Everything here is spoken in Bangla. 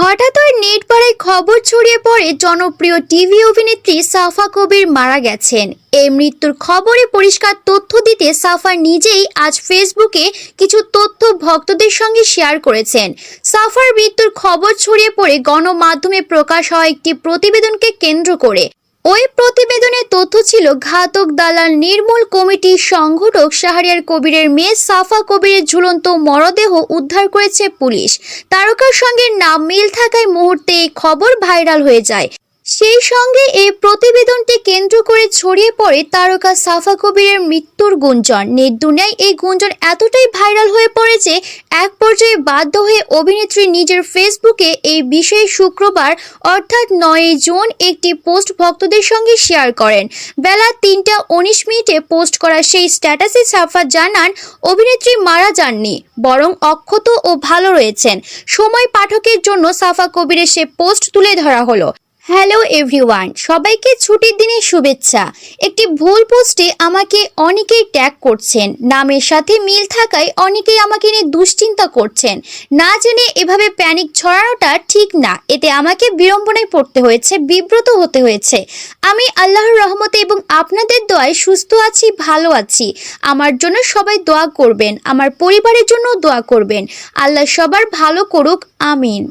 হঠাৎ ওই নেট পাড়ায় খবর ছড়িয়ে পড়ে জনপ্রিয় টিভি অভিনেত্রী সাফা কবির মারা গেছেন। এই মৃত্যুর খবরে পরিষ্কার তথ্য দিতে সাফা নিজেই আজ ফেসবুকে কিছু তথ্য ভক্তদের সঙ্গে শেয়ার করেছেন। সাফার মৃত্যুর খবর ছড়িয়ে পড়ে গণমাধ্যমে প্রকাশ হওয়া একটি প্রতিবেদনকে কেন্দ্র করে। ওই প্রতিবেদনের তথ্য ছিল ঘাতক দালাল নির্মূল কমিটির সংগঠক শাহরিয়ার কবিরের মেয়ে সাফা কবিরের ঝুলন্ত মরদেহ উদ্ধার করেছে পুলিশ। তারকার সঙ্গে নাম মিল থাকায় মুহূর্তে এই খবর ভাইরাল হয়ে যায়। সেই সঙ্গে এই প্রতিবেদনটি কেন্দ্র করে ছড়িয়ে পড়ে তারকা সাফা কবিরের মৃত্যুর গুঞ্জন। নেট দুনিয়ায় এই গুঞ্জন এতটাই ভাইরাল হয়ে পড়ে যে এক পর্যায়ে বাধ্য হয়ে অভিনেত্রী নিজের ফেসবুকে এই বিষয়ে শুক্রবার অর্থাৎ 9 জুন একটি পোস্ট ভক্তদের সঙ্গে শেয়ার করেন। বেলা 3টা 19 মিনিটে পোস্ট করা সেই স্ট্যাটাসে সাফা জানান, অভিনেত্রী মারা যাননি, বরং অক্ষত ও ভালো রয়েছেন। সময় পাঠকের জন্য সাফা কবিরের সে পোস্ট তুলে ধরা হলো। হ্যালো এভরিওয়ান, সবাইকে ছুটির দিনের শুভেচ্ছা। একটি ভুল পোস্টে আমাকে অনেকেই ট্যাগ করছেন। নামের সাথে মিল থাকায় অনেকেই আমাকে নিয়ে দুশ্চিন্তা করছেন। না জেনে এভাবে প্যানিক ছড়ানোটা ঠিক না। এতে আমাকে বিড়ম্বনায় পড়তে হয়েছে, বিব্রত হতে হয়েছে। আমি আল্লাহর রহমতে এবং আপনাদের দোয়ায় সুস্থ আছি, ভালো আছি। আমার জন্য সবাই দোয়া করবেন, আমার পরিবারের জন্য দোয়া করবেন। আল্লাহ সবার ভালো করুক, আমিন।